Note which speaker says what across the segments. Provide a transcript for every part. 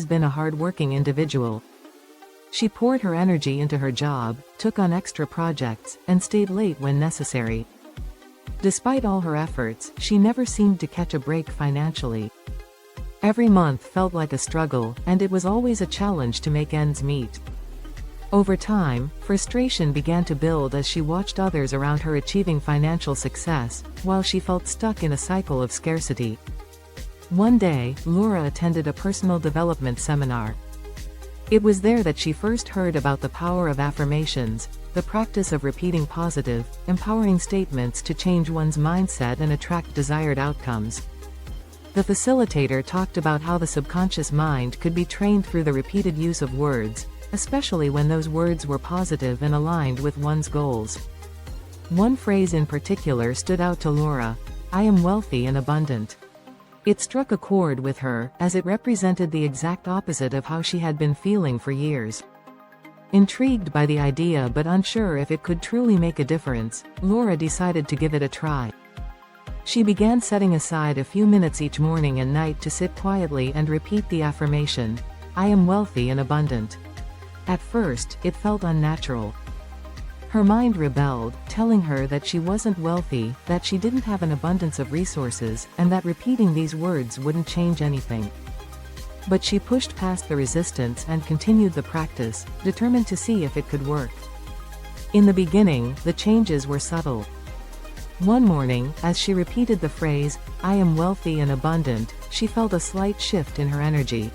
Speaker 1: been a hard-working individual. She poured her energy into her job, took on extra projects, and stayed late when necessary. Despite all her efforts, she never seemed to catch a break financially. Every month felt like a struggle, and it was always a challenge to make ends meet. Over time, frustration began to build as she watched others around her achieving financial success, while she felt stuck in a cycle of scarcity. One day, Laura attended a personal development seminar. It was there that she first heard about the power of affirmations, the practice of repeating positive, empowering statements to change one's mindset and attract desired outcomes. The facilitator talked about how the subconscious mind could be trained through the repeated use of words, especially when those words were positive and aligned with one's goals. One phrase in particular stood out to Laura: "I am wealthy and abundant." It struck a chord with her, as it represented the exact opposite of how she had been feeling for years. Intrigued by the idea but unsure if it could truly make a difference, Laura decided to give it a try. She began setting aside a few minutes each morning and night to sit quietly and repeat the affirmation, "I am wealthy and abundant." At first, it felt unnatural. Her mind rebelled, telling her that she wasn't wealthy, that she didn't have an abundance of resources, and that repeating these words wouldn't change anything. But she pushed past the resistance and continued the practice, determined to see if it could work. In the beginning, the changes were subtle. One morning, as she repeated the phrase, "I am wealthy and abundant," she felt a slight shift in her energy.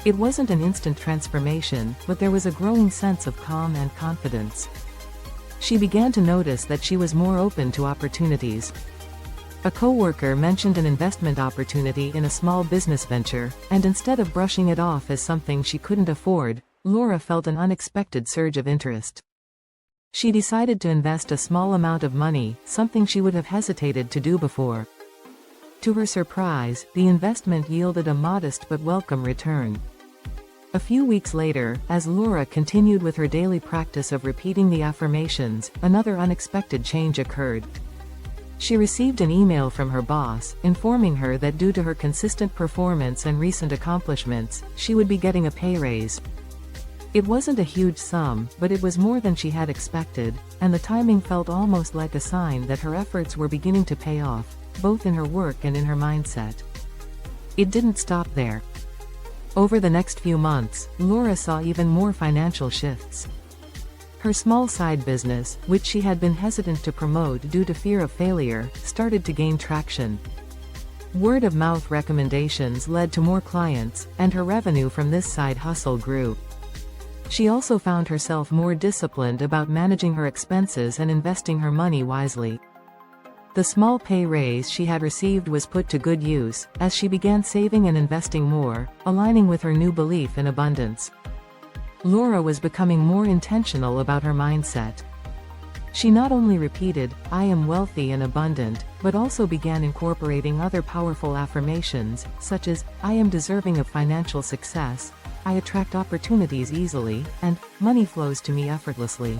Speaker 1: It wasn't an instant transformation, but there was a growing sense of calm and confidence. She began to notice that she was more open to opportunities. A coworker mentioned an investment opportunity in a small business venture, and instead of brushing it off as something she couldn't afford, Laura felt an unexpected surge of interest. She decided to invest a small amount of money, something she would have hesitated to do before. To her surprise, the investment yielded a modest but welcome return. A few weeks later, as Laura continued with her daily practice of repeating the affirmations, another unexpected change occurred. She received an email from her boss, informing her that due to her consistent performance and recent accomplishments, she would be getting a pay raise. It wasn't a huge sum, but it was more than she had expected, and the timing felt almost like a sign that her efforts were beginning to pay off, both in her work and in her mindset. It didn't stop there. Over the next few months, Laura saw even more financial shifts. Her small side business, which she had been hesitant to promote due to fear of failure, started to gain traction. Word-of-mouth recommendations led to more clients, and her revenue from this side hustle grew. She also found herself more disciplined about managing her expenses and investing her money wisely. The small pay raise she had received was put to good use, as she began saving and investing more, aligning with her new belief in abundance. Laura was becoming more intentional about her mindset. She not only repeated, "I am wealthy and abundant," but also began incorporating other powerful affirmations, such as, "I am deserving of financial success," "I attract opportunities easily," and "Money flows to me effortlessly."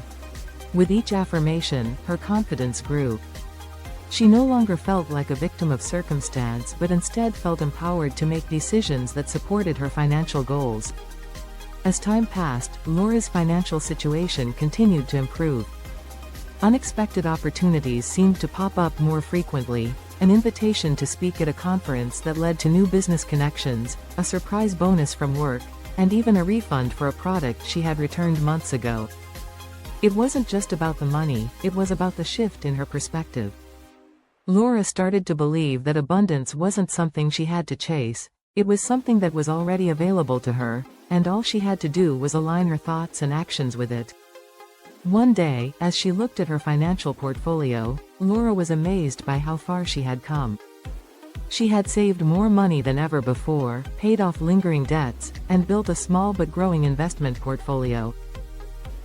Speaker 1: With each affirmation, her confidence grew. She no longer felt like a victim of circumstance but instead felt empowered to make decisions that supported her financial goals. As time passed, Laura's financial situation continued to improve. Unexpected opportunities seemed to pop up more frequently: an invitation to speak at a conference that led to new business connections, a surprise bonus from work, and even a refund for a product she had returned months ago. It wasn't just about the money, it was about the shift in her perspective. Laura started to believe that abundance wasn't something she had to chase, it was something that was already available to her, and all she had to do was align her thoughts and actions with it. One day, as she looked at her financial portfolio, Laura was amazed by how far she had come. She had saved more money than ever before, paid off lingering debts, and built a small but growing investment portfolio.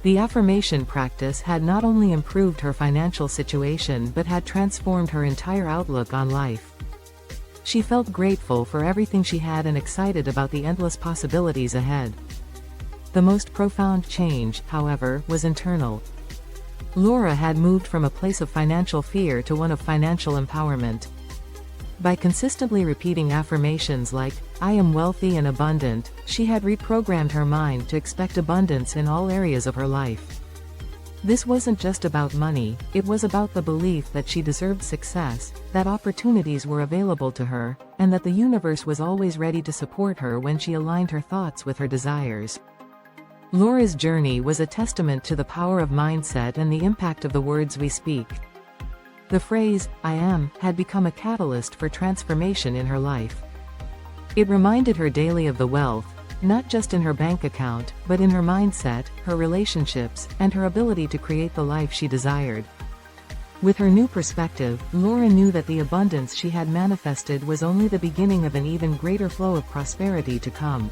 Speaker 1: The affirmation practice had not only improved her financial situation but had transformed her entire outlook on life. She felt grateful for everything she had and excited about the endless possibilities ahead. The most profound change, however, was internal. Laura had moved from a place of financial fear to one of financial empowerment. By consistently repeating affirmations like, "I am wealthy and abundant," she had reprogrammed her mind to expect abundance in all areas of her life. This wasn't just about money, it was about the belief that she deserved success, that opportunities were available to her, and that the universe was always ready to support her when she aligned her thoughts with her desires. Laura's journey was a testament to the power of mindset and the impact of the words we speak. The phrase, "I am," had become a catalyst for transformation in her life. It reminded her daily of the wealth, not just in her bank account, but in her mindset, her relationships, and her ability to create the life she desired. With her new perspective, Laura knew that the abundance she had manifested was only the beginning of an even greater flow of prosperity to come.